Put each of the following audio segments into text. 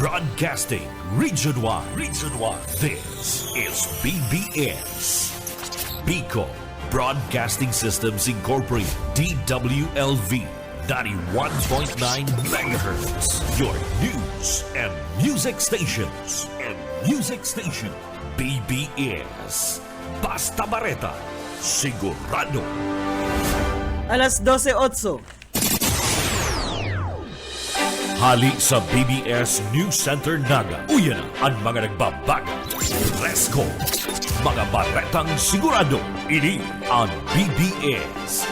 Broadcasting Region 1. This is BBS. Bicol Broadcasting Systems Incorporated. DWLV 91.9 MHz. Your news and music stations. BBS. Basta Bareta. Sigurado. Alas 12:08. Hali sa BBS News Center Naga. Uyan na ang mga nagbabago. Resco. Mga baretang sigurado. Ini ang BBS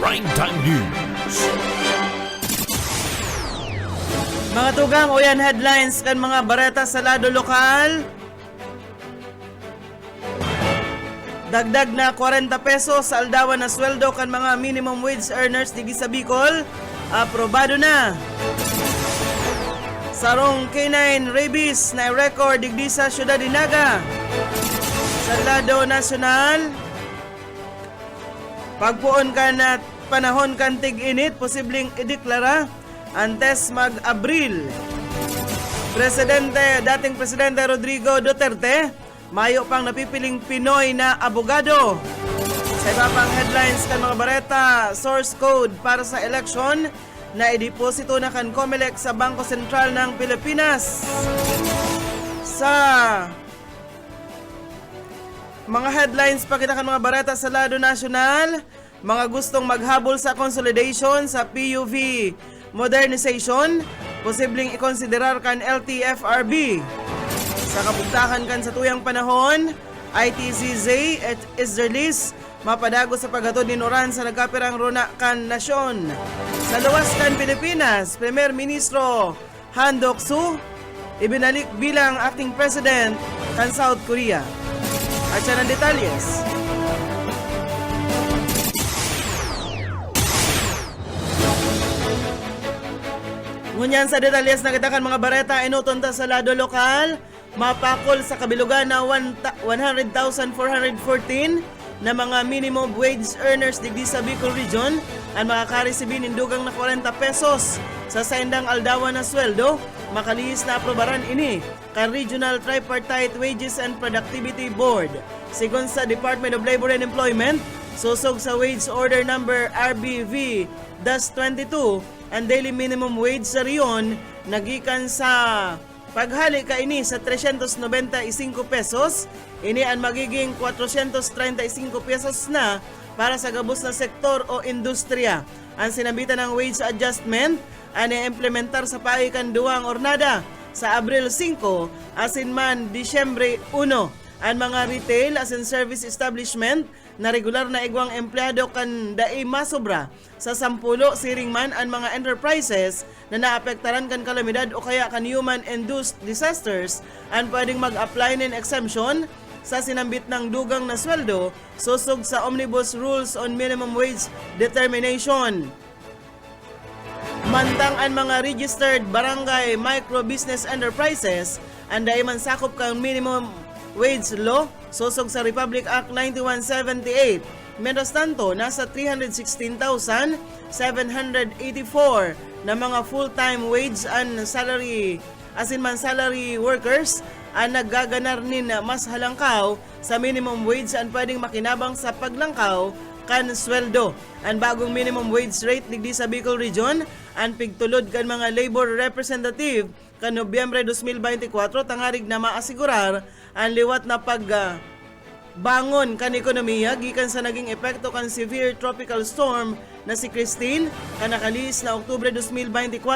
Primetime News. Mga tugang uyan headlines kan mga bareta sa lado lokal. Dagdag na 40 pesos sa aldawan na sweldo kan mga minimum wage earners digi sa Bicol. Aprobado na. Sarong K9 rabies na record digdi sa syudad Naga. Sa lado nasyonal, pagpuon ka na panahon kan tig-init, posibleng ideklara antes mag-Abril. Dating Presidente Rodrigo Duterte, mayo pang napipiling Pinoy na abogado. Sa iba pang headlines kan mga bareta, source code para sa election na ideposito na kan COMELEC sa Bangko Sentral ng Pilipinas. Sa mga headlines pa kita kan mga bareta sa lado nasyonal, mga gustong maghabol sa consolidation sa PUV modernization, posibleng ikonsiderar kan LTFRB. Sa kabugtakan kan sa tuyang panahon, ITCZ at Israelis mapadago sa paghatod ni Noran sa nagkapirang runa kan nasyon. Sa luwas kan Pilipinas, Premier Ministro Han Duck-soo ibinalik bilang acting president kan South Korea. At siya ng detalyes. Ngunyan sa detalyes na kita kan mga bareta, inutunta sa lado lokal, mapakol sa kabilugan na 100,414 na mga minimum wage earners digdi sa Bicol Region ang makakaresibin indugang na 40 pesos sa saindang aldawan na sweldo, makalihis na aprobaran ini kan Regional Tripartite Wages and Productivity Board. Sigon sa Department of Labor and Employment, susog sa Wage Order Number RBV-22 ang daily minimum wage sa riyon nagikan sa paghali ka ini sa 395 pesos, ini ang magiging 435 pesos na para sa gabos na sektor o industriya. Ang sinambitan ng wage adjustment ang i-implementar sa paikan duwang ornada sa Abril 5 asin man Disyembre 1. Ang mga retail as in service establishment na regular na igwang empleyado kan dai masobra sa 10 siring man ang mga enterprises na naapektaran kan kalamidad o kaya kan human-induced disasters ang pwedeng mag-apply ng exemption sa sinambit ng dugang na sweldo susog sa Omnibus Rules on Minimum Wage Determination. Mantang ang mga registered barangay micro-business enterprises ang dai man sakop kang minimum wage law susog sa Republic Act 9178. Menos tanto, nasa 316,784 na mga full-time wage and salary asin man salary workers ang naggaganar nin mas halangkaw sa minimum wage ang pwedeng makinabang sa paglangkaw kan sweldo. Ang bagong minimum wage rate digdi sa Bicol Region ang pigtulod kan mga labor representative kan Nobyembre 2024 tangarig na maasigurar ang liwat na bangon kan ekonomiya gikan sa naging epekto kan severe tropical storm na si Christine kan nakalis na Oktubre 2024.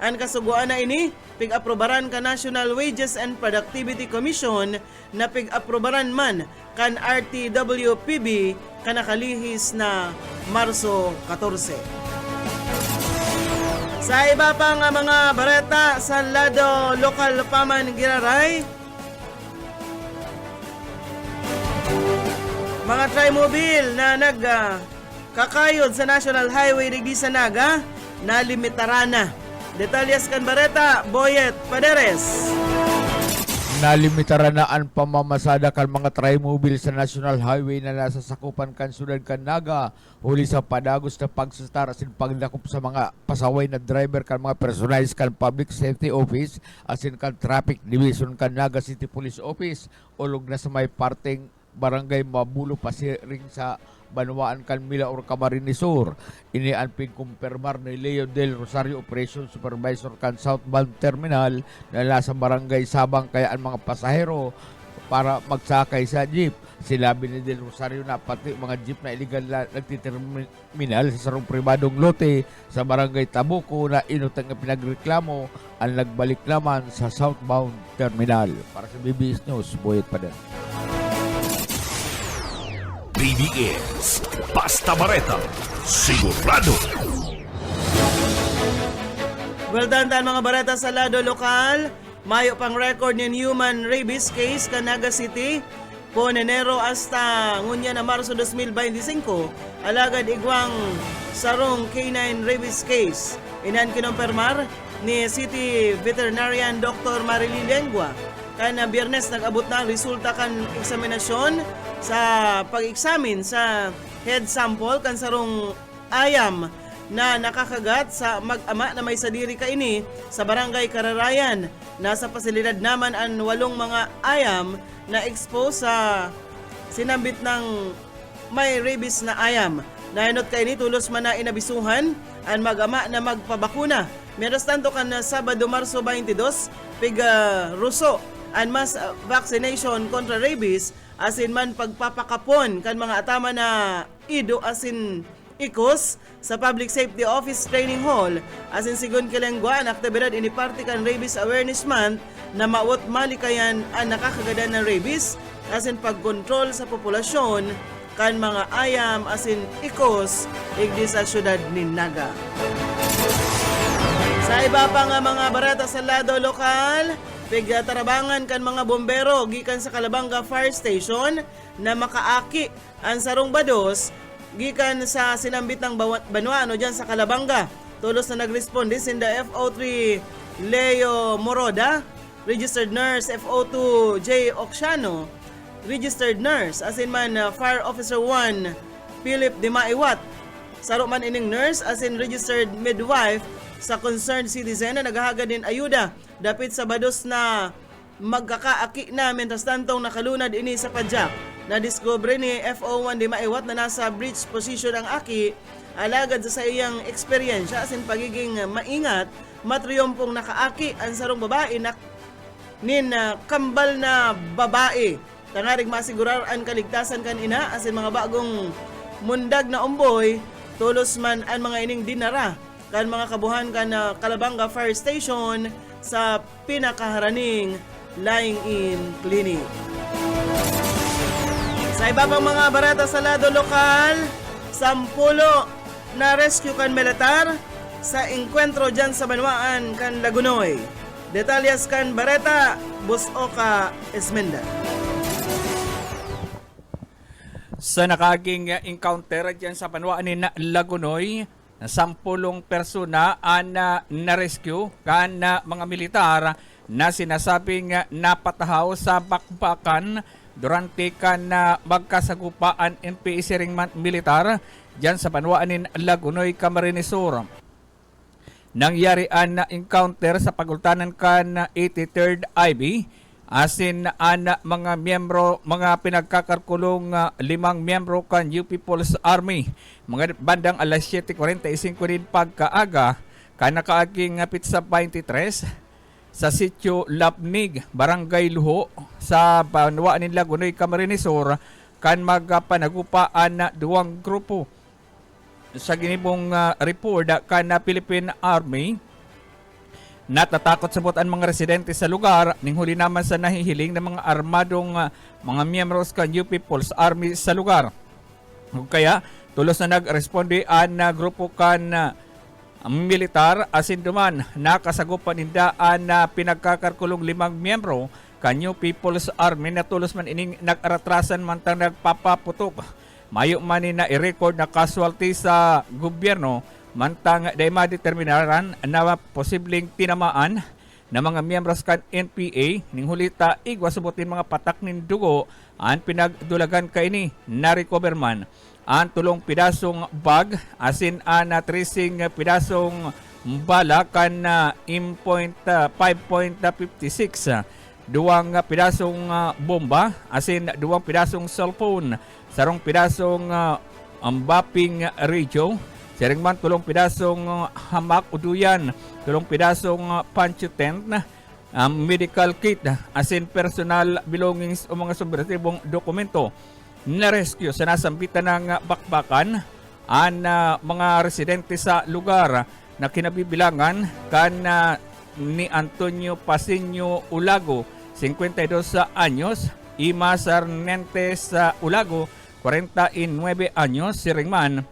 Ang kasuguan na ini pig-aprobaran kan National Wages and Productivity Commission na pig-aprobaran man kan RTWPB kan nakalihis na Marso 14. Sa iba pang mga bareta sa lado lokal paman Giraray, mga trimobile na nagkakayod sa National Highway digdi sa Naga na limitaran na. Detalyas kan bareta, Boyet Paderes. Nalimitaran na ang pamamasada kan mga tri-mobile sa National Highway na nasa sakupan kan Sudan kan Naga huli sa padagos na pagsastar asin pagdakop sa mga pasaway na driver kan mga personalized kan Public Safety Office asin kan Traffic Division kan Naga City Police Office ulog na sa may parteng Barangay Mabulo pasiring sa Banwaan kan Milaor Camarines Sur. Ini ang pigkumpirmar ni Leo Del Rosario, Operation Supervisor kan Southbound Terminal na nasa Barangay Sabang kaya ang mga pasahero para magsakay sa jeep. Sinabi ni Del Rosario na pati mga jeep na illegal na nagtiterminal sa sarong pribadong lote sa Barangay Tabuco na inutang na pinagreklamo ang nagbalik naman sa Southbound Terminal. Para sa BBS News, Boyet Paden. BBS Basta Bareta Sigurado. Well done mga bareta sa lado lokal. Mayo pang record ni human rabies case ka Naga City po Enero hasta ngunya na Marso 2025. Alagad igwang sarong K9 rabies case. Inan kinompermar ni City Veterinarian Dr. Marilyn Lengua. Kana Biyernes nag-abot na ang resulta kan eksaminasyon sa pag-examine sa head sample kan sarong ayam na nakakagat sa mag-ama na may sadiri kaini sa Barangay Kararayan. Nasa pasilidad naman ang 8 mga ayam na expose sa sinambit ng may rabies na ayam. Nainot kaini tulos man na inabisuhan ang mag-ama na magpabakuna. Meron tanto kan Sabado Marso 22 Ruso ang mass vaccination kontra rabies asin man pagpapakapon kan mga atama na ido asin ikos sa Public Safety Office Training Hall asin sigon kilengwa ang aktibidad ini parte kan Rabies Awareness Month na maot malikayan ang nakakagadan ng rabies asin pagkontrol sa populasyon kan mga ayam asin ikos igdi sa syudad ni Naga. Sa iba pa nga mga barata sa lado lokal, tarabangan kan mga bombero gikan sa Calabanga Fire Station na makaaki ang sarong bados gikan sa sinambit ng Banwano dyan sa Calabanga. Tulos na nagresponde sinda FO3 Leo Moroda, registered nurse FO2 J. Oxiano, registered nurse asin man Fire Officer 1 Philip Dimaiwat, saro man ining nurse asin registered midwife sa concerned citizen na naghahagad din ayuda dapit sa bados na magkakaaki na mentas tantong nakalunad ini sa padyak. Na-discover ni FO1 di maiwat na nasa breach position ang aki alagad sa iyang eksperyensya asin pagiging maingat matriyompong nakaaki ang sarong babae na kambal na babae. Tangarig masigurar ang kaligtasan kanina asin mga bagong mundag na umboy tulos man ang mga ining dinara kan mga kabuhan kan Calabanga Fire Station sa pinakaharaning lying-in clinic. Sa iba pang mga barata sa lado lokal, 10 na rescue kan militar sa enkwentro dyan sa Banwaan kan Lagunoy. Detalyas kan bareta, Busoka Esmenda. Sa nakaging encounter dyan sa Banwaan ni Lagunoy, 10 persona ang na-rescue kan mga militar na sinasabing napatahaw sa bakbakan durante kan magkasagupaan NPC ring militar dyan sa Banwaan ni Lagunoy, Camarines Sur. Nangyari ang encounter sa pagultanan kan 83rd IB asin ang mga miyembro, mga pinagkakarkulong 5 miyembro kan UP People's Army. Mga bandang alas 7:45 din pagkaaga, kanakaaging Pitsa 23 sa sitio Lapnig, Barangay Luho, sa Banwaan ni Lagunoy, Camarines Sur, kan magpanagupaan na 2 grupo. Sa ginibong report kan Philippine Army, natatakot sabot ang mga residente sa lugar ning huli naman sa nahihiling ng mga armadong mga miyembros kan UP People's Army sa lugar. Kaya tulos na nagresponde ang grupo kan militar asin duman nakasagupan nindaan na pinagkakarkulong 5 miyembro kan UP People's Army na tulos man ining nag-aratrasan man tang nagpapaputok. Mayo man ni na i-record na casualty sa gobyerno mantang day madeterminaran na posibleng tinamaan na mga miyembros kan NPA ning hulita igwa subutin mga patak nin dugo an pinagdulagan kaini na recover man ang tulong pidasong bag asin na tracing pidasong bala kan 5.56 duwang pidasong bomba asin duwang pidasong cellphone sarong pidasong ambaping radio siring man tulong pidasong hamak uduyan tulong pidasong pancho tent medical kit asin personal belongings o mga subversibong dokumento na rescue sa nasambitan ng bakbakan ang mga residente sa lugar na kinabibilangan kan ni Antonio Pasinio Ulago 52 anyos, Ima Sarnentes Ulago 49 anyos, siringman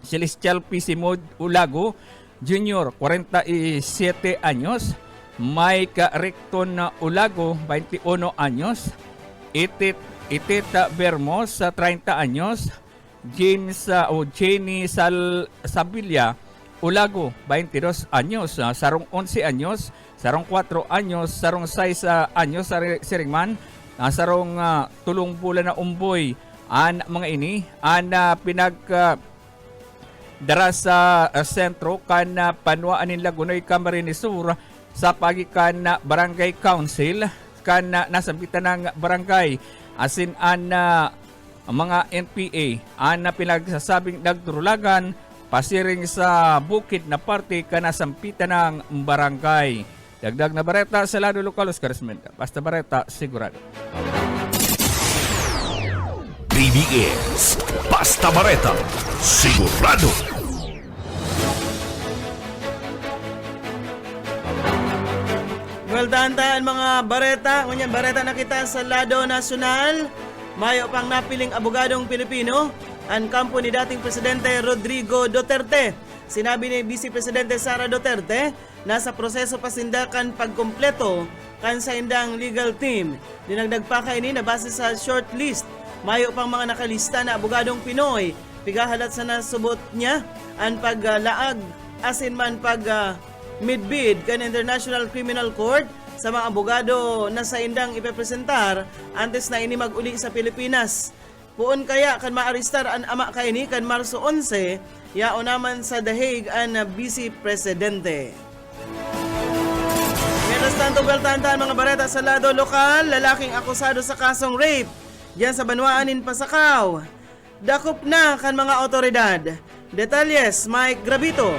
Celestial Pisimod Ulago Jr. 47 anyos, Mike Recton Ulago 21 anyos, Itita Bermos 30 anyos, James o Jenny Sabilla Ulago 22 anyos, sarong 11 anyos, sarong 4 anyos, sarong 6 anyos siringman, sarong tulong bulan na umboy an mga ini an dara sa sentro kan Panuaan in Lagunoy, Camarines Sur sa pagikan na Barangay Council kan nasambitan ng barangay asin an mga NPA an pinagsasabing nagturulagan pasiring sa bukid na parte kan nasampitan ng barangay. Dagdag na bareta sa lado lokal Oscar Esmenda. Basta bareta sigurado. BBS Basta Bareta sigurado. Well, dahan-dahan mga bareta. Ngunyan, bareta na kita sa lado nasyonal. Mayo pang napiling abogadong Pilipino ang kampo ni dating Presidente Rodrigo Duterte. Sinabi ni Vice Presidente Sara Duterte na sa proseso pasindakan pagkumpleto kan sa indang legal team. Dinagdag pa kaini na base sa shortlist. Mayo pang mga nakalista na abogadong Pinoy. Pigahalat sa nasubot niya ang paglaag asin man pag midbid kan International Criminal Court sa mga abogado na sa indang ipepresentar antes na ini mag-uli sa Pilipinas. Puon kaya kan maaristar ang ama kaini kan Marso 11 yao naman sa The Hague ang Vice Presidente. Mientras tanto, beltantan mga bareta sa lado lokal, lalaking akusado sa kasong rape diyan sa Banwaan in Pasakaw. Dakop na kan mga otoridad. Detalles, Mike Gravito.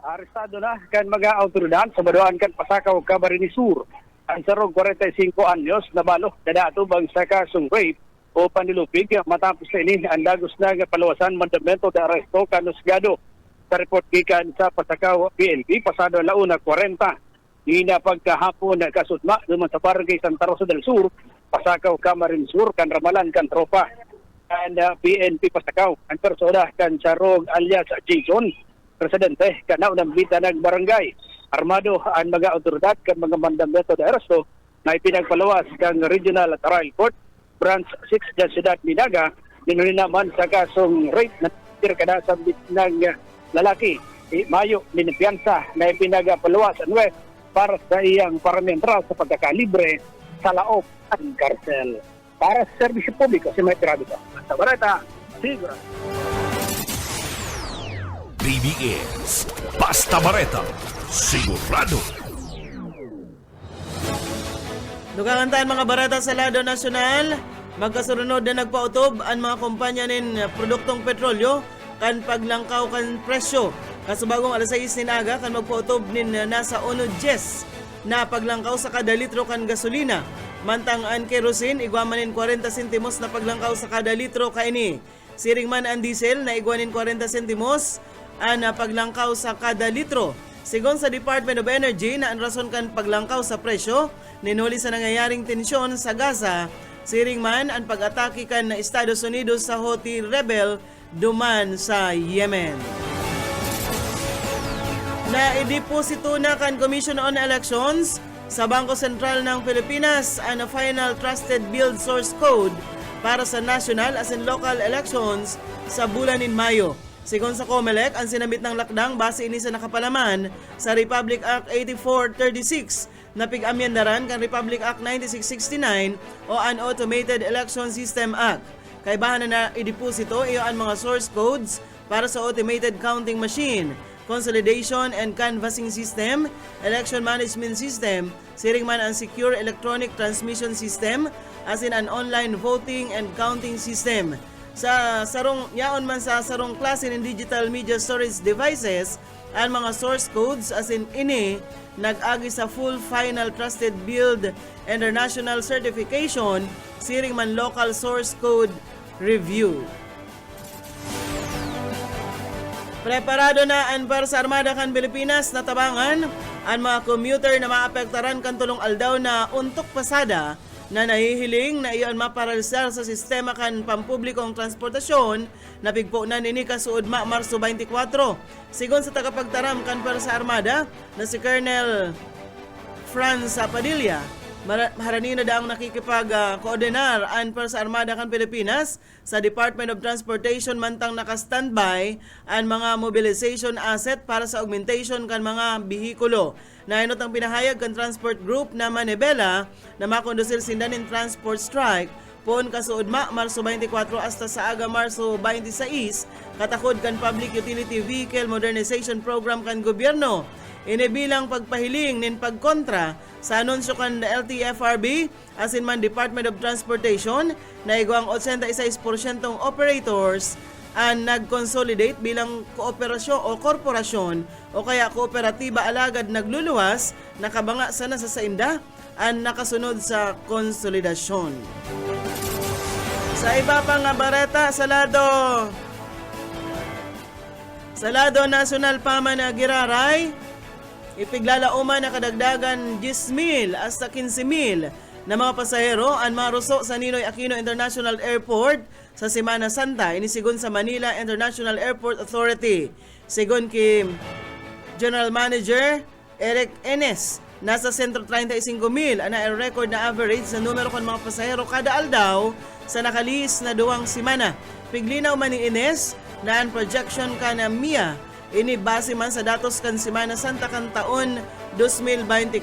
Arestado na kan mga autoridad sa Banwaan kan Pasakaw, Camarines Sur. Ang sarong 45 anyos na balo dadaatubang sa kasong rape o panilupig matapos na ini ang dagos na palawasan mandamento de aresto kanusgado sa report gikan sa Pasakaw PNP pasado launa 40 ni na pagkahapon na kasudma duman sa barangay Santa Rosa del Sur, Pasakaw, Camarines Sur kan ramalan kan tropa kan PNP Pasakaw ang persona kan sarong alias Jason presidente kan naunang bita ng barangay. Armado ang mga otoridad kan mga mandamento de aresto na ipinagpalawas kang Regional Trial Court Branch 6 sa Siyudad Minaga dinuli naman sa kasong rape na tirkada sa ng lalaki. Mayo ninipiansa na ipinagpalawas anwe para sa iyang paramentral sa pagkakalibre sa laop ang karsel. Para sa serbisyo publiko si Mike Gravito. Sa bareta, siguro. BBS Basta Bareta sigurado. Dugangan tayo mga barata sa lado nasyonal. Magkasunod na nagpautob ang mga kumpanya nin produktong petrolyo kan paglangkaw kan presyo. Kasubagong alas 6 nin aga kan magpautob nin nasa 1.10 na paglangkaw sa kada litro kan gasolina. Mantang ang kerosene igwamanin 40 sentimos na paglangkaw sa kada litro kaini. Siring man ang diesel na igwanin 40 sentimos ang paglangkaw sa kada litro. Sigon sa Department of Energy na ang rason kan paglangkaw sa presyo, ninuli sa nangyayaring tensyon sa Gaza, siring man ang pag-atake kan na Estados Unidos sa Houthi rebel duman sa Yemen. Naideposito na kan Commission on Elections sa Bangko Sentral ng Pilipinas ang final trusted build source code para sa national as in local elections sa bulan in Mayo. Sigon sa COMELEC, ang sinabit ng lakdang base ini sa nakapalaman sa Republic Act 8436 na pig-amyendaran kan Republic Act 9669 o an Automated Election System Act. Kaibahan na ideposito iyo ang mga source codes para sa automated counting machine, consolidation and canvassing system, election management system, siring man ang secure electronic transmission system, as in an online voting and counting system. Sa sarong yaon man sa sarong klase ng digital media storage devices, ang mga source codes as in ini nag-agi sa full final trusted build international certification, siring man local source code review. Preparado na ang para sa Armada kan Pilipinas na tabangan ang mga commuter na maapektaran kan tulong aldaw na untok pasada na nahihiling na iyon maparalisar sa sistema kan pampublikong transportasyon na pigpo na nini kasuod Marso 24. Sigon sa tagapagtaram kan para sa Armada na si Colonel Franz Padilla, maharani na daang nakikipag-koordinar ang para sa Armada kan Pilipinas sa Department of Transportation mantang naka-standby ang mga mobilization asset para sa augmentation kan mga bihikulo. Nainot ang pinahayag kan transport group na Manibela na makondusir sindanin transport strike pon kasuod Marso 24 hasta sa aga Marso 26 katakod kan Public Utility Vehicle Modernization Program kan gobyerno. Inibilang pagpahiling nin pagkontra sa anunsyo kan LTFRB as in man Department of Transportation na igwang 86% operators ang nag-consolidate bilang kooperasyon o korporasyon o kaya kooperatiba alagad nagluluwas nakabanga sana sa sainda ang nakasunod sa konsolidasyon. Sa iba pang bareta sa lado National Paman na Giraray, ipiglalauman na kadagdagan 10,000 hasta 15,000 na mga pasahero ang maruso sa Ninoy Aquino International Airport sa Semana Santa. Inisigon sa Manila International Airport Authority. Sigon kay General Manager Eric Enes, nasa 135,000 ang record na average sa numero ng mga pasahero kada aldaw sa nakalis na duwang semana. Piglinaw man ni Enes na ang projection ka na MIA ini base man sa datos kan Semana Santa kan taon 2024.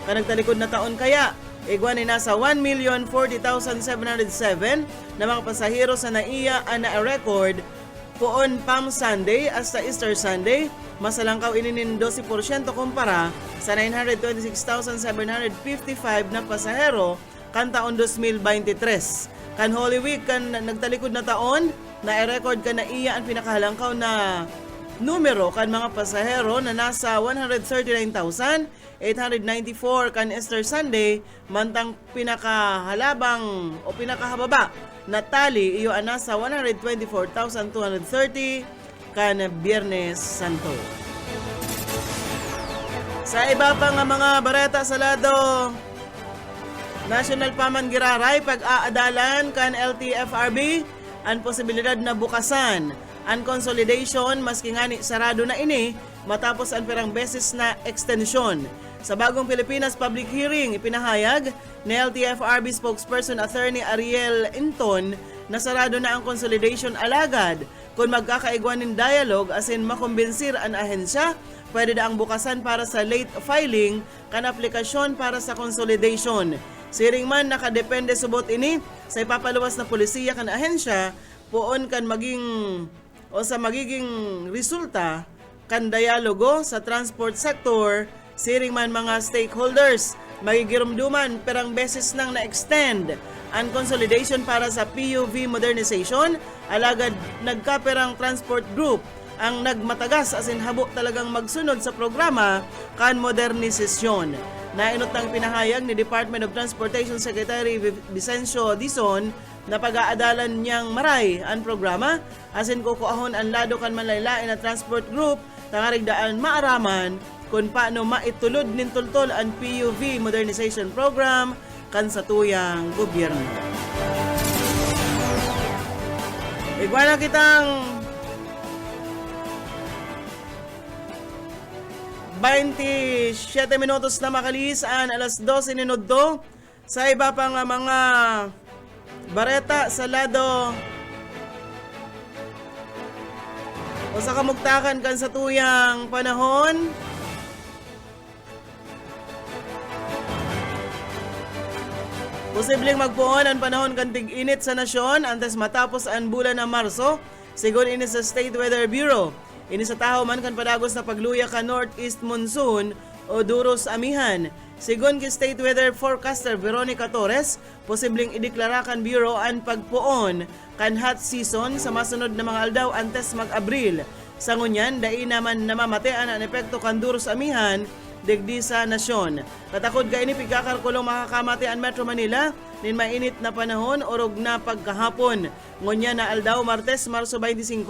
Kanagtalikod na taon kaya, igwan ni nasa 1,040,707 na mga pasahero sa naiya ang na-record poon Palm Sunday hasta Easter Sunday. Masalangkaw ininin 12% kumpara sa 926,755 na pasahero kan taon 2023. Kan Holy Week kan nagtalikod na taon, na-record ka na iya ang pinakahalangkaw na numero kan mga pasahero na nasa 139,894 kan Easter Sunday, mantang pinakahalabang o pinakahababa na tali iyo ang nasa 124,230 kan Biyernes Santo. Sa iba pang mga bareta sa lado National Paman Giraray, pag-aadalan kan LTFRB ang posibilidad na bukasan ang consolidation maski ngani sarado na ini matapos ang perang beses na extension. Sa bagong Pilipinas public hearing, ipinahayag ni LTFRB spokesperson Attorney Ariel Inton na sarado na ang consolidation alagad kung magkakaigwanin dialogue as in makumbensir ang ahensya, pwede na ang bukasan para sa late filing kan aplikasyon para sa consolidation. Siring man nakadepende subot ini sa ipapaluwas na polisiya kan ahensya poon kan magiging resulta kan dialogo sa transport sector, siring man mga stakeholders magigirumduman perang beses nang na-extend ang consolidation para sa PUV modernization, alagad nagkaperang transport group ang nagmatagas as in habo talagang magsunod sa programa kan modernisasyon. Nainot ng pinahayag ni Department of Transportation Secretary Vicencio Dizon na pag-aadalan niyang maray ang programa asin kukuahon ang lado kan manlaylain na transport group tangarigdaan maaraman kung paano maitulod nin tultol ang PUV modernization program kan sa tuyang gobyerno. Igwana kitang 27 minutos na makalis an alas 12 minuto. Sa iba pang mga bareta sa lado O sa kamugtakan kan sa tuyang panahon, posibleng magpuon ang panahon kan tig-init sa nasyon antes matapos ang bulan ng Marso, sigon ini sa State Weather Bureau. Ini sa taho man kan padagos na pagluya ka northeast monsoon o duros amihan. Sigon ki State Weather Forecaster Veronica Torres, posibleng ideklara kan Bureau ang pagpuon kan hot season sa masunod na mga aldaw antes mag-Abril. Sa ngunyan, dai naman namamatean ang epekto kan duros amihan digdi sa nasyon. Katakod ka ini pigkakalkulong makakamati ang Metro Manila nin mainit na panahon orog na pagkahapon. Ngonya na aldaw Martes, Marso 25,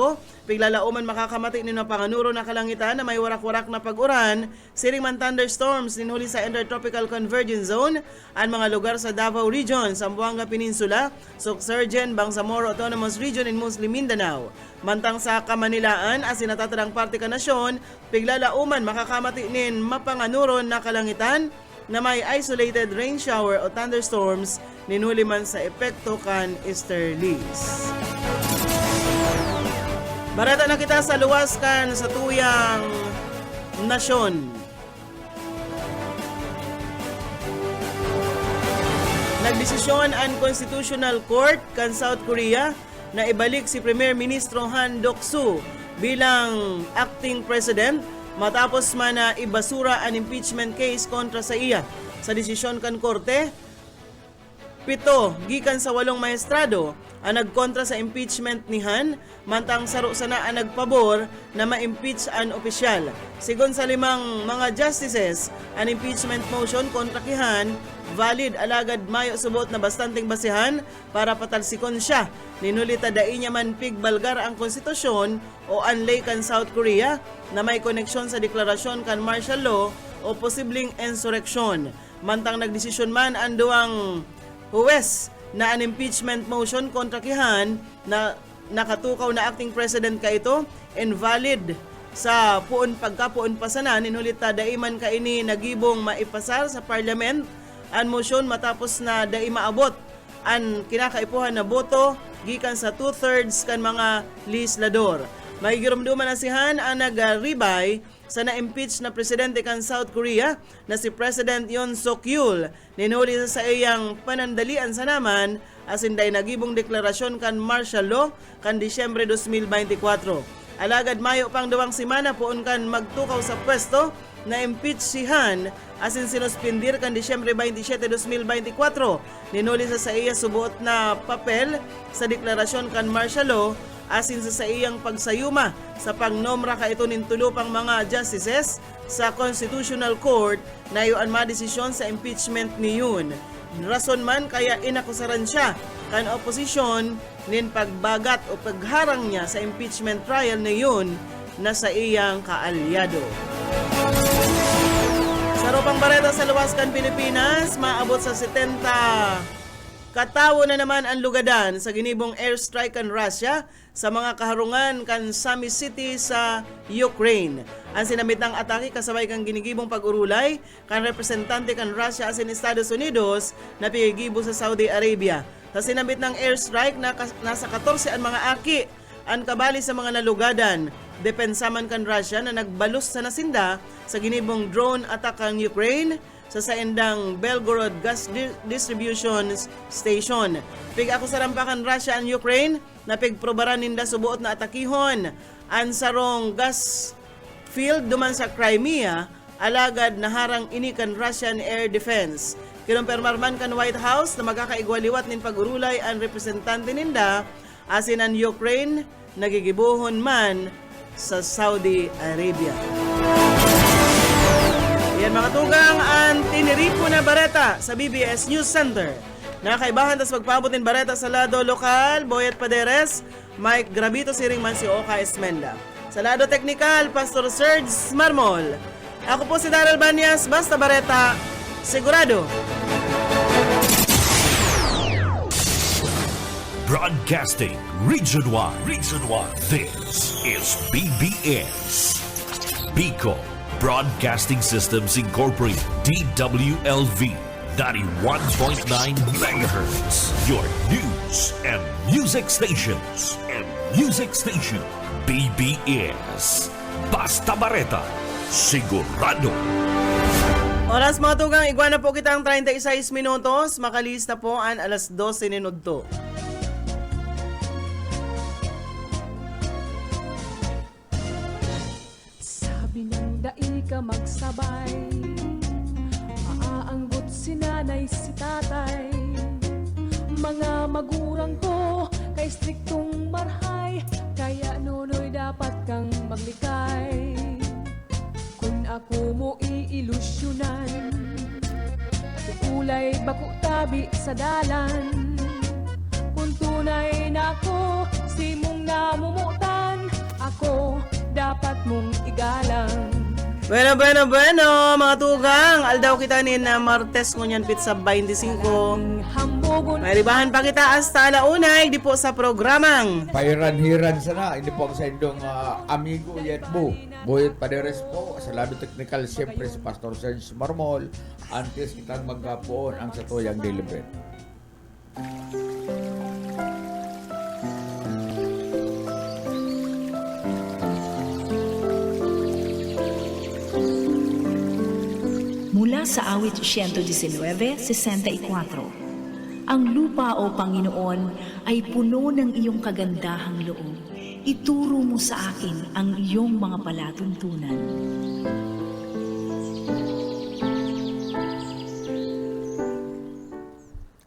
piglalauman makakamati nin ang panganuro na kalangitan na may warak-warak na pag-uran, siring man thunderstorms nin huli sa Intertropical Convergence Zone, ang mga lugar sa Davao Region, Zamboanga Peninsula, Sorsogon, Bangsamoro Autonomous Region in Muslim Mindanao. Mantang sa Kamanilaan, as sinatatarang parte ka nasyon, piglalauman makakamati nin mapanganuron na kalangitan na may isolated rain shower o thunderstorms ninuli man sa epekto kan easterlies. Barata na kita sa luwas kan sa tuyang nasyon. Nagdesisyon ang Constitutional Court kan South Korea na ibalik si Premier Ministro Han Duck-soo bilang acting president matapos man na ibasura ang impeachment case kontra sa iya. Sa desisyon kan korte, 7 gikan sa 8 maestrado ang nagkontra sa impeachment ni Han, mantang saro sana ang nagpabor na ma-impeach ang opisyal. Sigon sa 5 mga justices, ang impeachment motion kontra kay Han valid alagad mayo subot na bastanteng basihan para patalsikon siya. Ninulita dai niya man pigbalgar ang konstitusyon o anlay kan South Korea na may koneksyon sa deklarasyon kan martial law o posibleng insurrection. Mantang nagdesisyon man ang duwang huwes na an impeachment motion kontra kay Han na nakatukaw na acting president ka ito, invalid sa pagkapuon pasana. Ninulita dai man ka ini nagibong maipasar sa parliament ang motion matapos na dai maabot ang kinakaipuhan na boto gikan sa 2/3 kan mga legislador. May girumduman na si Han ang nag-ribay sa na-impeach na presidente kan South Korea na si President Yoon Suk-yeol. Ninuli sa iyang panandalian sa naman asin day nagibong deklarasyon kan martial law kan Disyembre 2024. Alagad mayo pang duwang semana poon kan magtukaw sa pwesto na impeach si Han asin sinuspindir kan Disyembre 27, 2024. Ninuli sa iya subuot na papel sa deklarasyon kan martial law asin sa iyang pagsayuma sa pangnomra ka ito nintulo pang mga justices sa Constitutional Court na iyon madesisyon sa impeachment ni Yoon. Rason man kaya inakusaran siya kan oposisyon nin pagbagat o pagharang niya sa impeachment trial ni Yoon na sa iyang kaalyado. Sa ropang bareta sa luwas kan Pilipinas, maabot sa 70 katawo na naman ang lugadan sa ginibong airstrike kan Russia sa mga kaharungan kan Sami City sa Ukraine. Ang sinamit ng atake kasabay kang ginigibong pag-urulay kan representante kan Russia asin Estados Unidos na pigigibo sa Saudi Arabia. Sa sinamit ng airstrike nasa 14 ang mga aki ang kabali sa mga nalugadan. Depensaman kan Russia na nagbalos sa nasinda sa ginibong drone attack ang Ukraine sa saendang Belgorod Gas Distribution Station. Pig-ako sa rampakan Russia and Ukraine na pigprobaran ninda subuot na atakihon ang sarong gas field duman sa Crimea alagad naharang ini kan Russian Air Defense. Kinumpirmar man kan White House na magkakaigwaliwat nin pag-urulay ang representante ninda asin ang Ukraine nagigibuhon man sa Saudi Arabia. Yan mga tugang ang tiniripo na bareta sa BBS News Center. Nakaibahan tas magpabutin bareta sa lado lokal, Boyet Paderes, Mike Gravito siring man si Oka Esmenda. Sa lado teknikal, Pastor Serge Marmol. Ako po si Daryl Banyas, basta bareta, sigurado. Broadcasting region-wide. This is BBS. Bicol Broadcasting Systems Incorporated. DWLV 91.9 MHz. Your news and music stations. And Music Station, BBS. Basta Bareta, sigurado. Oras mga tugang, iguana po kitang 36 minutos. Makalis na po ang alas 12 ninudto. Sabi ng dai ka magsabay, maaanggot si nanay si tatay. Mga magurang ko kay striktong marhay, kaya nunoy dapat kang maglikay. Kung ako mo iilusyonan, ulay bako tabi sa dalan. Kung tunay na ako, si mong namumutan, ako dapat mong igalang. Bueno, mga tugang. Aldaw kita ni na Martes ngunyan pizza 25. Hambugon May ribahan pa kita hasta alaunay, di po sa programang. Pairan-hiran sana, hindi po ang sa indong amigo yet bu. Boyet Paderes po, sa lado technical, siyempre si Pastor Serge Marmol, antes kitang magkapoon ang sa tuyang deliberate. Mula sa awit 119:64, ang lupa o Panginoon ay puno ng iyong kagandahang loob. Ituro mo sa akin ang iyong mga palatuntunan.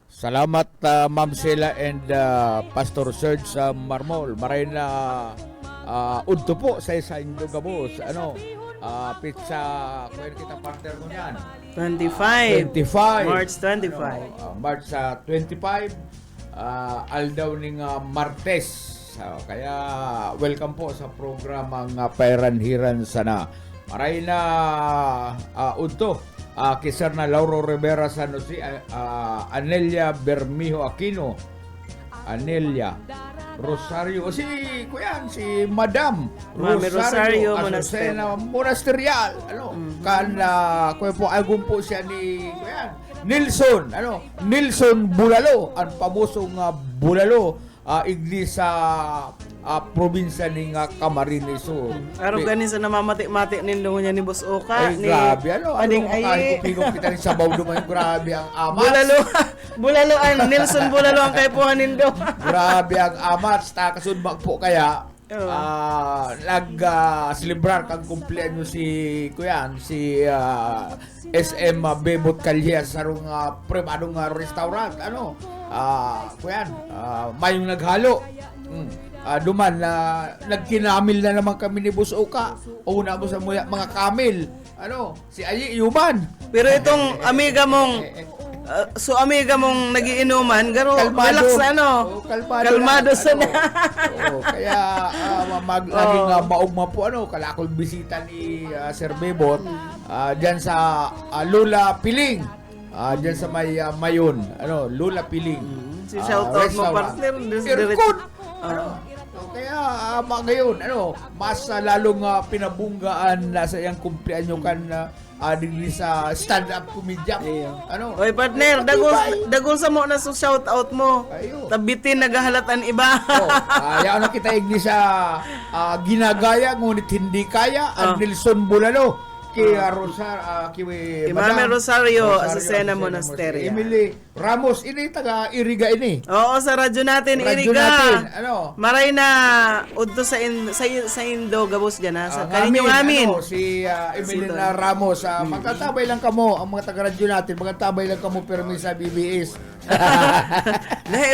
Salamat Ma'am Sheila and Pastor Serge Marmol. Maray na udto po sa isa inyong gabos. Pizza, kaya kita partner mo yan. 25. 25. March 25. March 25. Aldaw ning Martes. Kaya welcome po sa programang Pairan-hiran sana. Maray na udto. Kisar na Lauro Rivera San Jose, Anelia Bermijo Aquino, Anelia Rosario, si Madam Mami Rosario Azucena Monasterial, kan kuya po agum po siya ni Nilson Bulalo, ang pamusong Bulalo, igli sa probinsya ni Camarines Sur. Araw ganin sa namamati-mati nindo niya ni Boss Oka. Ay, grabe. Ading ay. Kupigong kita ni Sabaw duman. Grabe ang amat. Bulalo ang Nelson Bulalo ang kaipuhan nindo. Grabe ang amat. Kasunbag po kaya. Nag-celebrar kang kumpleanyo si SM Bebot Calles sarong privadong restaurant. Mayong naghalo. Duman na nagkinamil na naman kami ni Boss Oka. Una mo sa mga kamil. Si Ayi Yuman. Pero itong amiga mong amiga mong nagiinuman, garo relax kalmado sana. Kaya laging maugma po kalakol bisita ni Sir Bebot diyan sa Lula Piling. Diyan sa Mayon, Lula Piling. Si shout out mo partner Irkod. Kaya ngayon, mas lalong pinabunggaan na sa iyang kumpleanyo kan digli sa stand-up comedian. Oy partner, dagol sa mo na sa shout out mo. Ayo. Tabitin nagahalatan iba. Ayaw na kita igni sa ginagaya ngunit hindi kaya ang Nelson Bulalo. Mami Rosario, Azucena Monasterio. Emily Ramos, ini taga Iriga ini. Oo, sa radyo natin, Radyo Iriga. natin, Maray na udto sa Indo gabos dyan ha. Sa kaninyong amin. Si Emily Ramos, magkatabay lang kamo ang mga taga radyo natin, magkatabay lang kamo permi sa BBS.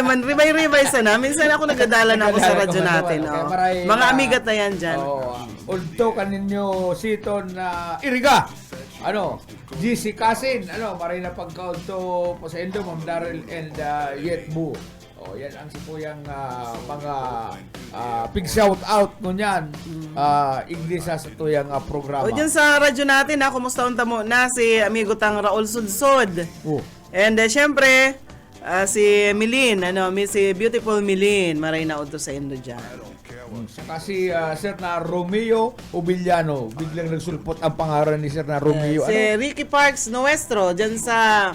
Man, ribay-ribay sana. Minsan ako nagadala na ako sa radyo natin. Mga amigat na yan dyan. Ulto kaninyo siton na Iriga. GC Kasin, maray na pagkaunto po sa Indo, Ma'am Daryl and Yetbu. Yan ang sipuyang mga big shout out nun yan. Inglesa sa tuyang programa. O dyan sa radyo natin, kumusta unta mo na si amigo tang Raul Sudsod. And syempre, si Milin, si beautiful Milin, maray na udto sa Indo dyan. Saka si Sir na Romeo Obiliano, biglang nagsulpot ang pangalan ni Sir na Romeo. Si Ricky Parks Nuestro, dyan sa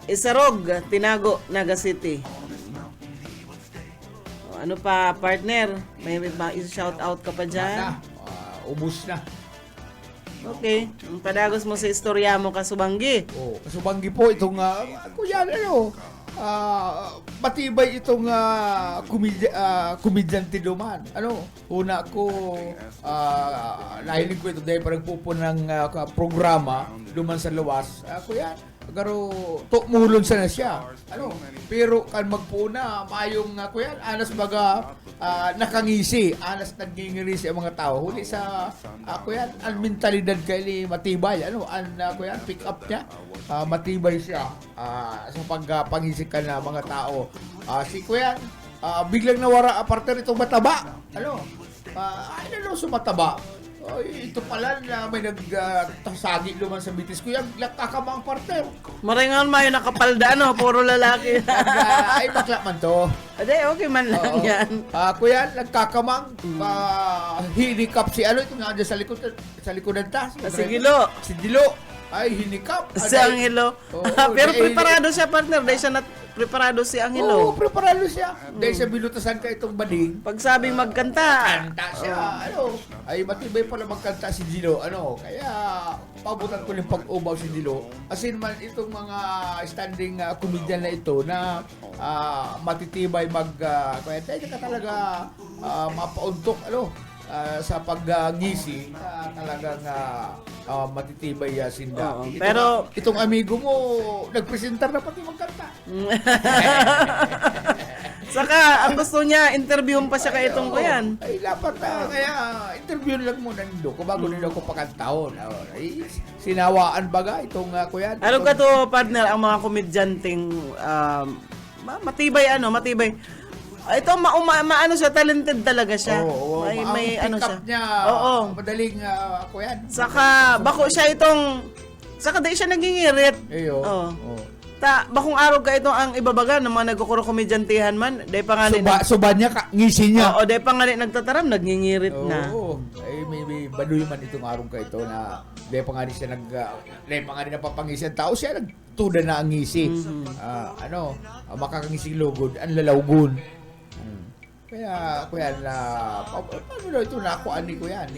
Isarog, Tinago, Naga City. Ano pa, partner? May shout out ka pa dyan? Ubus na. Okay. Padagos mo sa istorya mo, Kasubanggi. Kasubanggi po itong kuya matibay itong komedyante duman. Una ko nahilig ko ito dahil parang pupo ng programa duman sa luwas. Kuya, garo mulon sana siya. Pero kan magpuna mayong kuya anas baga nakangisi, anas nagngingirisi ang mga tao. Huli sa kuya ang mentalidad kay matibay. Kuya pick up niya. Matibay siya sa pagpangisik ka na mga tao. Si kuya biglang nawara partner itong mataba. Sumataba. Ito pala na may nagtasagi luman sa bitis ko. Yung kakamang partner. Maringan mayo nakapalda, puro lalaki. Ay, bakla man to. Ade, okay man lang yan. Kuya, nagkakamang hinikap si ito nga dyan sa likod ng tas. Si Gilo. Si Gilo. Ay, hinikap. Si Angelo. Pero preparado siya, partner. Dahil siya preparado si Angelo. Oo, preparado siya. Dahil sa bilutasan ka itong bading. Pag sabing magkanta. Kanta siya. Ay, matibay pala magkanta si Gilo. Kaya pabutan ko yung pag-ubaw si Gilo. Asin man itong mga standing comedian na ito na matitibay kaya tayo ka talaga mapauntok sa pagngisi talagang matitibay sinda. Pero itong amigo mo nagpresentar na pati magkanta. Saka ang gusto niya interviewin pa siya kay itong ko yan. Ay dapat kaya interview lang muna nindo ko bago nindo ko pakantahon. Ay sinawaan baga itong ko yan. Ano ka to, partner, ang mga komedyanteng matibay. Ito maano siya, talented talaga siya. May ano siya. Niya, madaling ako yan. Saka bako siya saka di siya nagingirit. Bakong araw ka itong ang ibabaga ng mga nagkukuro komedyantihan man, dahil pa nga suba niya ngisi niya. dahil pa nga nagtataram, nagingirit na. Ay may baduy man itong araw ka ito na dahil pa nga siya dahil pa nga napapangisi ang tao siya nagtuda na ang ngisi. Makakangising lugod, ang lalawgon. Kaya paano ito na ako ani ko yan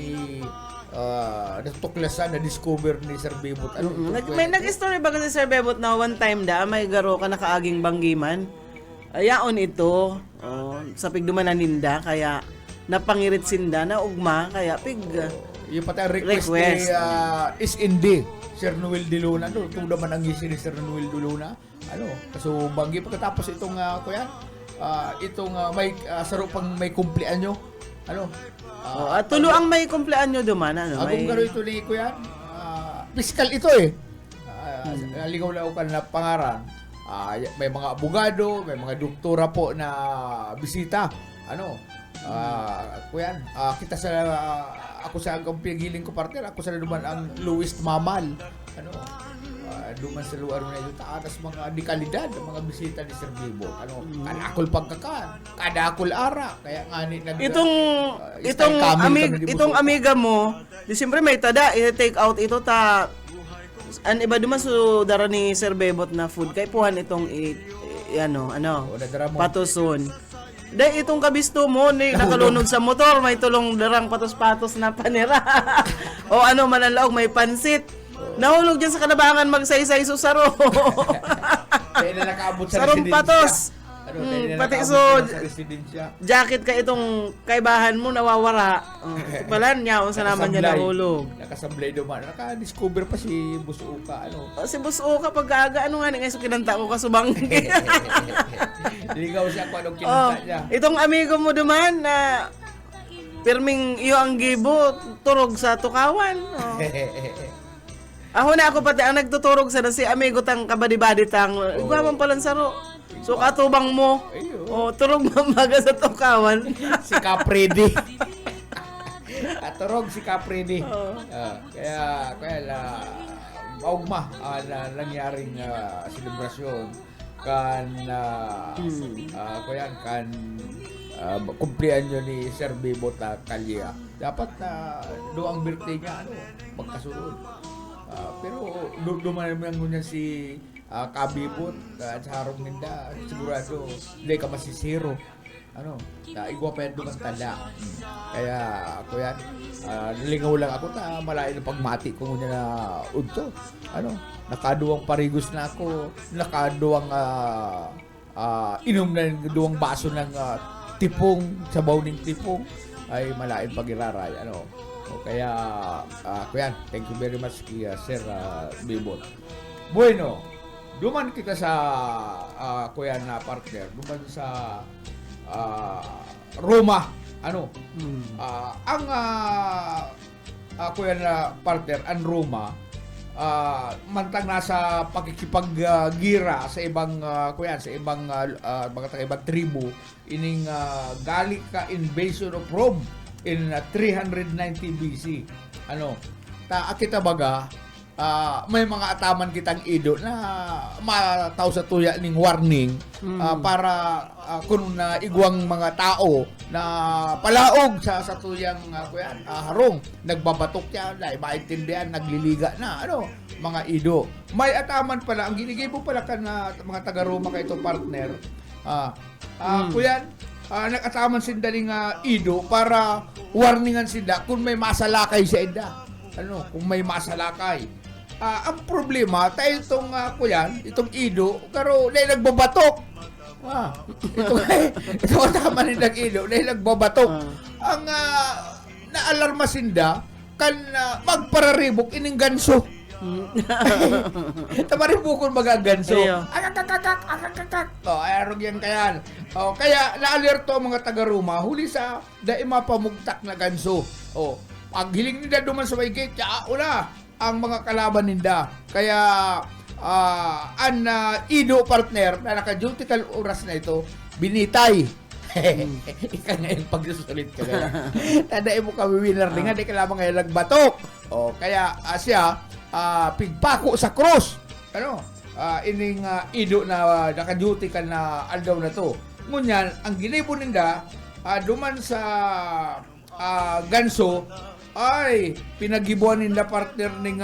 natuklasan na discover ni Sir Bebot. May nag-story ba kasi Sir Bebot na one time may garo ka nakaaging banggiman? Ayaon ito sa pigduman na ninda kaya napangirit sinda na ugma kaya yung pati request ni SND Sir Noel De Luna tuda man ang ngisi ni Sir Noel De Luna kaso banggi pagkatapos itong kuya may saro pang may kumpleanyo. Tulo ang may kumpleanyo duman. Agong garo ito ni kuya. Fiscal ito ligaw-law ka na pangaran. May mga abogado, may mga doktora po na bisita. Kuya, kita sa ako sa ang pinagiling ko partner, ako sa duman ang Luis Mamal. Duman sa lugar na ito, taanas mga dekalidad, mga bisita ni Sir Bebot. Kadakol pagkakan, kadakol ara. Kaya nga itong amiga mo, di siyempre may tada, i-take out ito an iba duman so dara ni Sir Bebot na food, kay puhan itong patuson. Dahil itong kabisto mo, nakalunod sa motor, may tulong darang patos-patos na panira. O mananlaog, may pansit. Nahulog dyan sa kanabangan magsaysay susaro. Kaya na nakaabot sa sarong patos. Pati sa jacket ka itong kaibahan mo nawawara. Palan niya kung saan naman niya nahulog. Nakasablay duman. Naka-discover pa si Boss Uka. Si Boss Uka pag-aga nga ngayon kinanta ko Kasubanggi. Ligaw siya kung anong kinanta niya. Itong amigo mo duman na pirming iyo ang gibo turog sa tukawan. Ako pati ang nagtuturog sa si amigo tang kabadi-badi tang guwaman palang saro. So katubang mo. Turog mamaga sa tukawan. Si Capredi. Turog si Capredi. Kaya maugma na nangyaring selebrasyon kumpleanyo ni Sir Bebot Calya. Dapat doang birthday niya magkasunod. Pero duman niya si Kabibot at sa harong ninda sigurado hindi ka masisiro igwa pa yan dumantala. Kaya ako yan, nalingaw lang ako na malayo ng pagmati ko muna na udto. Nakaduwang parigos na ako, nakaduwang inom na ng duwang baso ng tipong, sabaw ng tipong, ay malain pag-iraray. Kaya, ako yan, thank you very much kay Sir Bibot. Bueno, duman kita sa kuya na partner, duman sa Roma. Ang kuya na partner, ang Roma, mantang nasa pakikipaggira sa ibang kuya, sa ibang mga taga-ibang tribu, ining gali ka invasion of Rome in 390 BC. Kita baga, may mga ataman kitang ido na mataw sa tuya ning warning para kung na igwang mga tao na palaog sa tuyang harong, nagbabatok yan, dahil maintindihan, nagliliga na, mga ido. May ataman pala, ang ginigibo pala ka na mga taga-Roma ka itong partner, kuyan, nag-ataman sinda ning ido para warningan sinda kung may masalakay sa ida. Kung may masalakay. Ang problema, tayo itong itong ido, pero dahil nagbabatok. Itong tama nilang ido, dahil nagbabatok. Ang naalarma sinda, kan magpararibok ining ganso. Tamaribukon magaganso. Akakakakak. Ayarog yan kayan. Kaya naalerto ang mga taga-Roma, huli sa daima pamugtak na ganso. Ang hiling nila duman sa may gate, ang mga kalaban ninda. Kaya ang ido partner na naka-duty oras na ito, binitay. Ika ngayon pagsusulit ka kaya. Tandaan mo kami winner nga, di ka lamang ngayon nagbatok. Kaya siya, pigpako sa cross. Ining ido na naka-duty ka na aldaw na to. Ngunyan, ang ginibo ninda, duman sa ganso, ay pinagibuan nila partner ning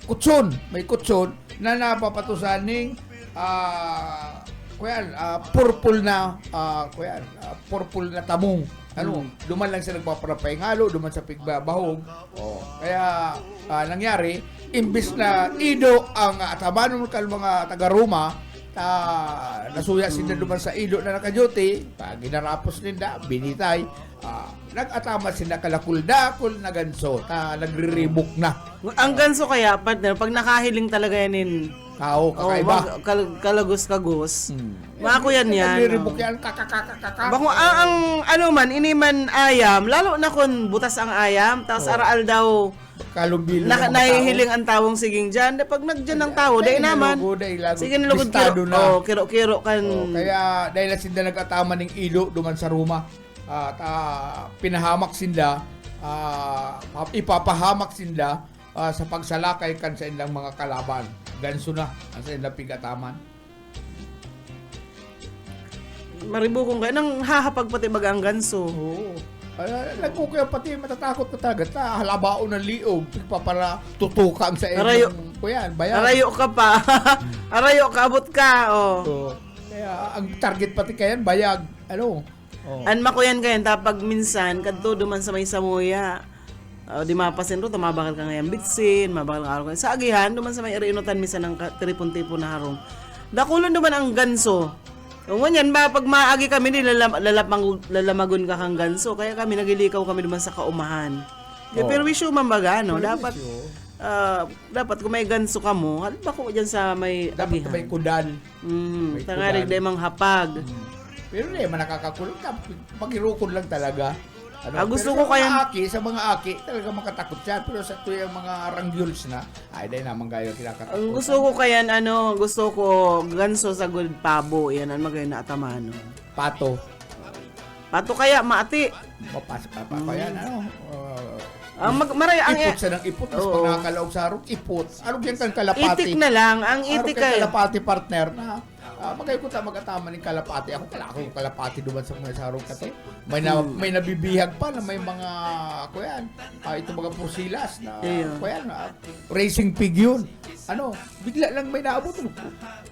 kutson, may kutson na napapatusan ning purple na purple na tamong. Duman lang siya nagpaparapay halo, duman sa pigbabahog. Kaya nangyari, imbis na ido ang atabanon kal mga taga-Roma, nasuya sila duman sa ido na naka-duty, ginarapos nila, binitay, nag-atama sila kalakul-dakul na ganso, nagre-rebook na. Ang ganso kaya, partner, pag nakahiling talaga yanin, kakaiba. Kalagos-kagos. Mako yan. Nagre-rebook yan, kakakakakaka. Bako, ang iniman ayam, lalo na kung butas ang ayam, tapos araal daw, Kalumbil nahihiling ang tawong siging dyan. Pag nagdyan ng tao, dahil naman, sige nilugod kiro, kiro kan. Kaya dahil sila nag-atama ng ido duman sa Roma, pinahamak sila, ipapahamak sila sa pagsalakay kan sa ilang mga kalaban. Ganso na ang sa ilang pigataman. Maribukong kayo, nang hahapag pati baga ang ganso. Oo. Nagkukaya pati matatakot na tagad na halabao ng liog para tutukang sa ilang kuyan, bayan. Arayo ka pa. Arayo ka, abot ka. So, kaya ang target pati kayan, bayag. Anma ko yan kayan, tapag minsan, kadto duman sa may samuya. Di mapasin ro, tumabakal ka ngayon bitsin, mabakal ka araw. Sa agihan, duman sa may irinutan minsan ng tripon-tipo na harong. Dakulon duman ang ganso. Kung ganyan ba, pag maagi kami, lalamagon ka kang ganso. Kaya kami, nagilikaw kami naman sa kaumahan. Pero wisyo mambaga, no? Dapat kung may ganso ka mo, halba ko dyan sa may dapat agihan. may kudal. Tangarig day mang hapag. Pero hindi, manakakakulong ka. Pagirukod lang talaga. Gusto pero ko kaya sa mga aki, talaga makatakot siya. Pero sa tuyang mga ranggules na, ay dahil naman kayo kinakatakot. Ang gusto ko kaya, gusto ko ganso sa good pabo. Yan, ang magayon na atamano. Pato. Pato kaya, maati. Mapasok pa kaya, Maray, ang ipot sa ng ipot. Mas pangakalaog sa harong, ipot. Ano yan kang kalapati? itik na lang. Ang itik kay kaya. kalapati partner na magay ko ta mag-atama ng kalapati. Ako kalapati duman sa mga sarong kato. May nabibihag pa na may mga ito mga pusilas na racing pig yun. bigla lang may naabot.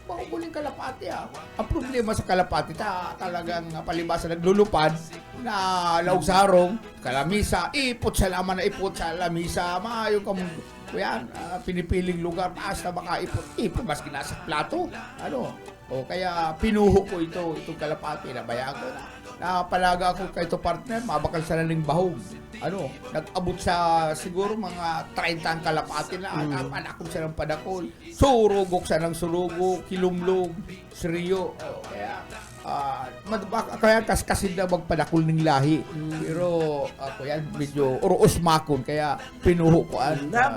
Makukuling kalapati Ang problema sa kalapati, talagang palibasa naglulupad na laog sa harong, kalamisa, ipot sa laman na ipot sa lamisa, maayong kamundo. Yan, pinipiling lugar, taas na baka ipot, maski nasa plato. Kaya pinuho ko itong kalapati, nabayaan ko na palaga ako kay to partner, mabakal sa naling bahog. Nag-abot sa siguro mga 30 ang kalapati na, panakot siya ng padakol, surugok siya ng surugok, kilumlog, siriyo. Kaya kaskasin na magpadakol ng lahi. Pero ako yan, medyo uruos makon, kaya pinuho ko.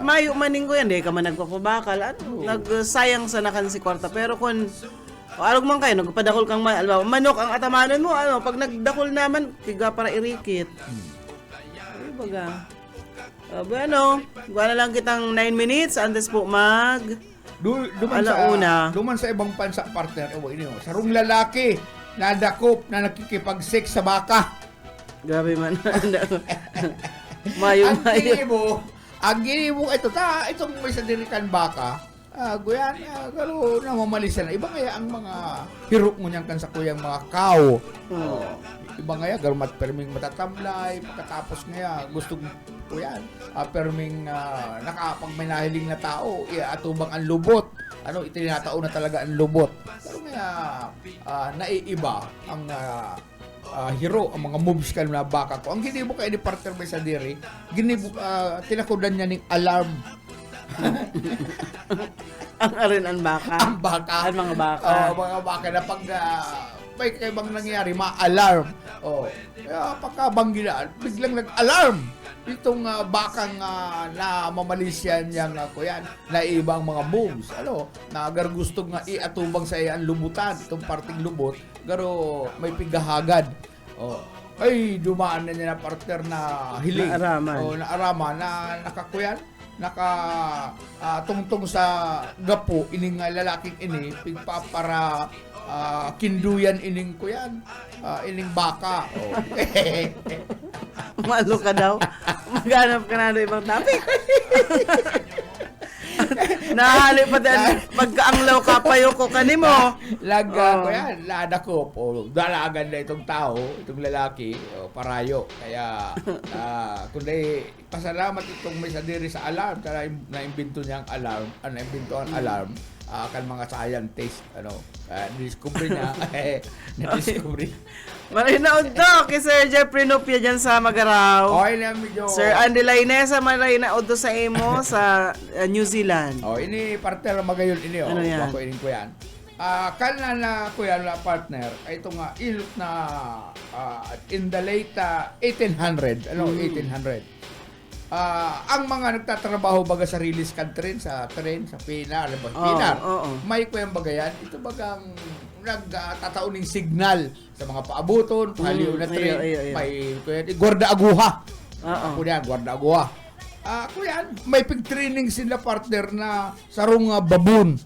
Mayo maning ko yan, ka man nagpapabakal. Nagsayang sa nakan si kwarta. Pero kung arog man kayo, nagpadakol kang manok ang atamanan mo, pag nagdakol naman, tiga para irikit. Ay, baga. Gawa na lang kitang 9 minutes, antes po Duman sa ibang bansa, partner, sarong lalaki, nadakop na nakikipag-sex sa baka. Grabe man. Mayo. Ang gini mo, itong may sadirikan baka, galo namamalisan na. Iba kaya ang mga hirok mo niyang kansakuyang mga kao. Iba nga garo perming matatamlay, pagkatapos nga gusto ko yan. Perming nakapag may nahiling na tao, atubang ang lubot. Itinatao na talaga ang lubot. Pero nga naiiba ang hero, ang mga moves ka na baka ko. Ang ginibo kay ni partner may sadiri, tinakudan niya ng alarm. Ang arin ang baka. Ang baka. Ang mga baka. Mga baka na pag may kaibang nangyari, ma-alarm. Kaya pagkabanggilaan, biglang nag-alarm. Itong bakang na mamalisyan yang na ibang mga moves. Na agar gusto nga iatubang sa iyang lubutan, itong parting lubot, garo may pigahagad. Ay, dumaan na niya na partner na hiling. Naaraman. Na nakakuyan. Tungtong sa gapo ining lalaking ini pigpapara kinduyan ining kuyan ining baka. Malo ka daw. Maghanap ka na ibang topic. Nahali pa din pagkaanglaw kapayo ko kanimo. Laga ko yan, lada ko po. Dalagan na itong tao, itong lalaki, parayo. Kaya kundi pasalamat itong may sadiri sa alarm, kaya naimbento niya ang alarm, naimbento ang alarm. Kan mga scientist, discovery niya, na-discovery. Marinaod to kay Sir Jeffrey Nopia dyan sa Magaraw. Okay lang medyo. Sir Andy Lainesa, marinaod to sa imo sa New Zealand. Ini partner magayon ini. Ano yan? Ako ini ko yan. Kana na kuya na partner, ito nga ilot na in the late 1800, 1800. Ang mga nagtatrabaho baga sa release country sa Pinar, may kuyang bagayan, ito bagang nagtatauning signal sa mga paabuton, paliw na train, may guarda aguha. Kuya, guarda aguha. Kuya, may pig-training sila partner na sarong baboon.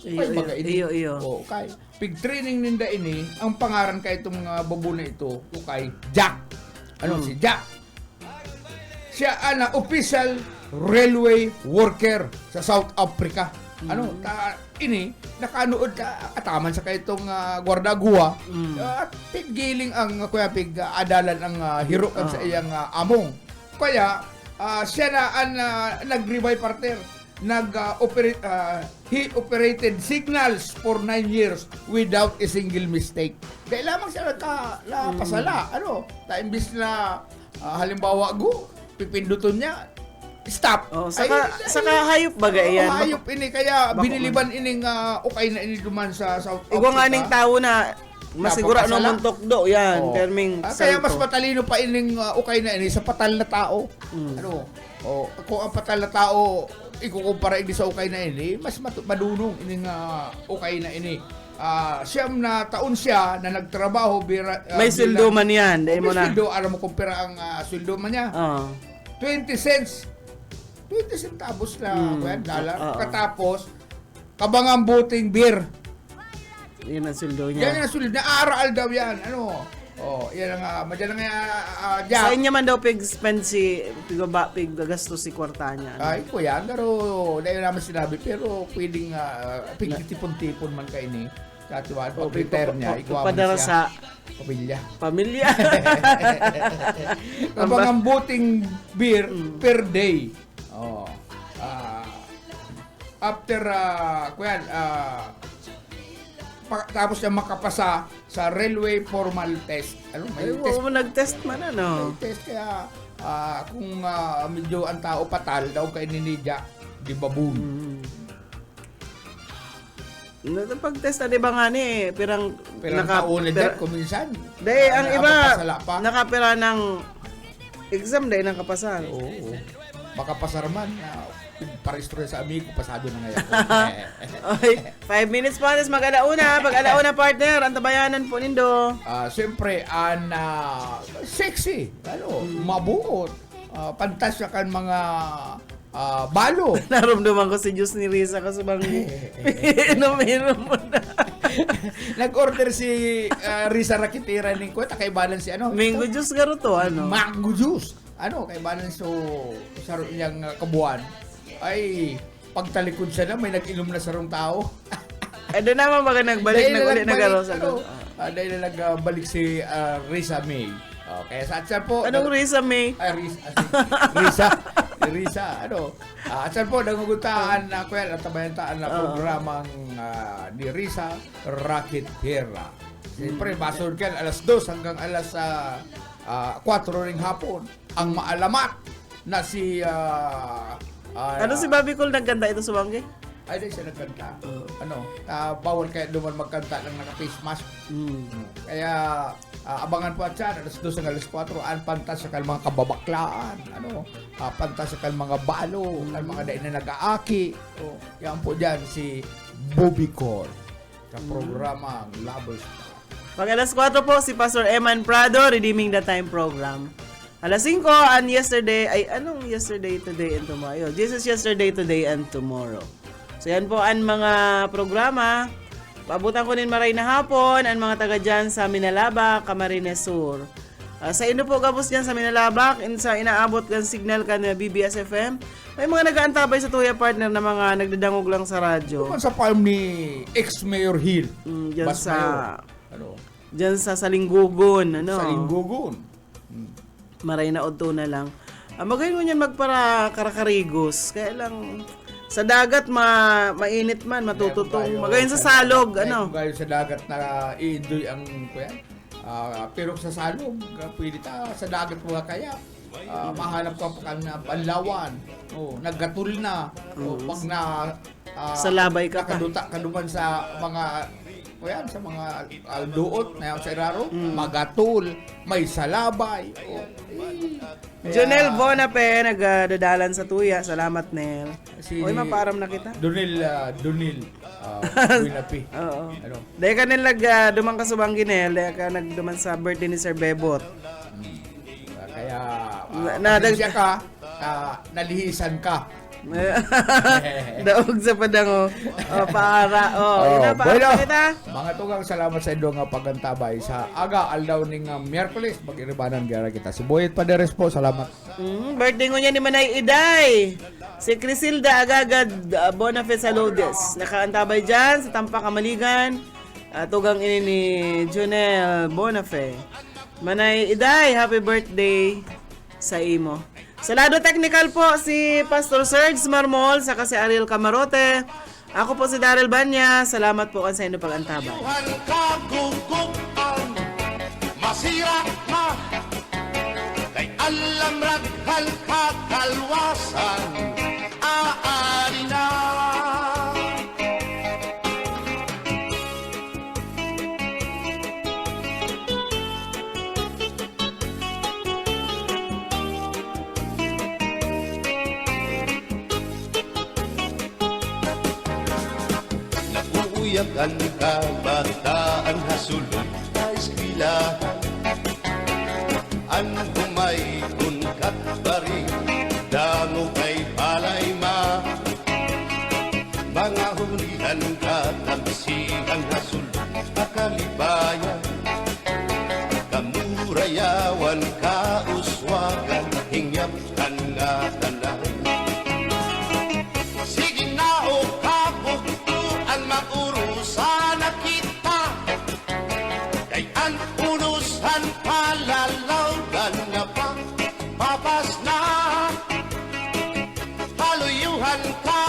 Okay. Pig-training ninda ini, ang pangaran kay itong baboon na ito, kay Jack. Si Jack? Siya ang official railway worker sa South Africa. Ini nakanood kataman sa kaytong guardagua at piggiling ang adalan ang hirukan sa iyang among. Kaya siya na ang nag-revive partner. He operated signals for 9 years without a single mistake. Kaya lamang siya napasala. Imbis na halimbawa pipinduton niya, stop. Saka hayop baga yan. Hayop ini, kaya biniliban ining ukay na ini duman sa South Africa. Ikaw nga ning tao na masigura no muntok do yan. Terming kaya mas matalino pa ining ukay na ini sa patal na tao. Kung ang patal na tao ikukumpara ini sa ukay na ini, mas madunong ining ukay na ini. Siyam na taon siya na nagtrabaho may sweldo man yan. May sweldo, alam mo kumpira ang sweldo man niya. 20 cents. 20 centavos lang. Katapos, kabangang buting beer. Yan ang sweldo niya. Yan ang sweldo. Naaraal daw yan. Oh, yan ang madyan nga Sa Jack. inyo man daw pig-spend si pig-gastos si kwartanya. Ay, kuya, pero dahil naman sinabi, pero pwedeng pigtipon-tipon man kayo ni Katuan. Pag retire niya, ikuha mo Padara siya. sa Pamilya. pamilya. Kapag ang buting beer per day. Oh. After kuyan tapos niya makapasa sa railway formal test. Ano, may Ay, test. mo nag-test man ano. May test kaya kung medyo ang tao patal daw kay ninidya, di baboon. Pag-test na di ba nga ni, pirang Pero ang taon na kung minsan. Dahil ang iba, napapasala pa. nakapira ng exam dahil ng kapasan. Oo. Makapasar man. Paristro sa amigo, pasado na ngayon. Okay, 5 minutes pa, tapos mag-alauna. Pag-alauna partner, ang tabayanan po nindo. Siyempre, sexy. Ano, mabuot. Pantasya kan mga balo. Naramdaman ko si Diyos ni Risa kasi bang inom mo na. Nag-order si Risa Rakitira ni Kuweta kay balance si ano? Mango juice garo to, ano? Mango juice. Ano, kay balance so sa niyang kabuan. Ay, pagtalikod siya na, may nag-inom na sarong tao. Doon naman baka nagbalik na ulit na garo sa dahil na nagbalik si Risa May. Kaya sa atsan po... Anong Risa May? Risa, ano? Atsan po, nangugutaan na kuya, at tabayantaan na programang ni Risa Rakitira. Siyempre, basod kan alas 2 hanggang alas 4 ring hapon. Ang maalamat na si... Ano si Bobby Cool nagkanta ito sa Bangge? Ay, di siya nagkanta. Bawal kaya duman magkanta ng naka-face mask. Kaya, abangan po at siya, alas 2 hanggang alas 4, ang pantas sa mga kababaklaan, pantas sa mga balo, ang mga dain na nag-aaki. Yan po dyan, si Bobby Cole, sa programang Labos. Pag alas 4 po, si Pastor Eman Prado, Redeeming the Time Program. Alas 5, and yesterday, anong yesterday, today, and tomorrow? Jesus yesterday, today, and tomorrow. So yan po ang mga programa. Paabutan ko din maray na hapon, ang mga taga dyan sa Minalabak, Camarines Sur. Sa ino po gabos dyan sa Minalabak, sa inaabot kan signal kan BBS FM, may mga nag-aantabay sa Tuya Partner na mga nagdadangog lang sa radyo. Tuman sa farm ni ex-Mayor Hill. Dyan Bas sa... Mayor. Ano? Dyan sa Salinggugon, ano? Sa Linggugon. Maray na odto na lang. Magayon mo niyan magpara karakarigos. Kaya lang sa dagat mainit man, matututong. Magayon sa salog, ano? Gayon sa dagat na i-enjoy ang kuya. Pero sa salog, pwede sa dagat mo kaya. Mahanap ka pa ng panlawan. Naggatul na. Pag na sa labay ka pa. Nakaduta ka duman sa mga sa mga duot na sa iraro, magatul, may salabay. Jonel Bonape, nagdadalan sa Tuya. Salamat, Nel. Uy, maparam na kita. Dunil, Buinapi. Oo. Ano? Dahil ka nilag dumang ka subang ginel, dahil ka nagduman sa birthday ni Sir Bebot. Kaya, Nadag- siya ka, nalihisan ka. Daog sa padango. Para. Yun na, bueno, param na kita. mga tugang salamat sa inyo nga pagantabay sa aga aldaw ning Miyerkules mag-iribanan gyara kita. Si Boyet Paderes po, salamat. Birthday ko niya ni Manay Iday. Si Crisilda Agagad Bonafé Saludes. Nakaantabay dyan sa Tampa, Kamaligan. Tugang ini ni Jonel Bonafé. Manay Iday, happy birthday sa imo. Sa lado technical po si Pastor Serge Marmol sa si Ariel Camarote. Ako po si Daryl Banya. Salamat po sa inyo pag-antabay. Masira na kay alam raghal kakalwasan aari na. Naguuyak ang kabataan hasulod sa eskwelahan. Ang humay kunkat bari dango kay palay ma. Mga hulihan katamsihan hasulod akalibayan. Kamu Dayuhan ka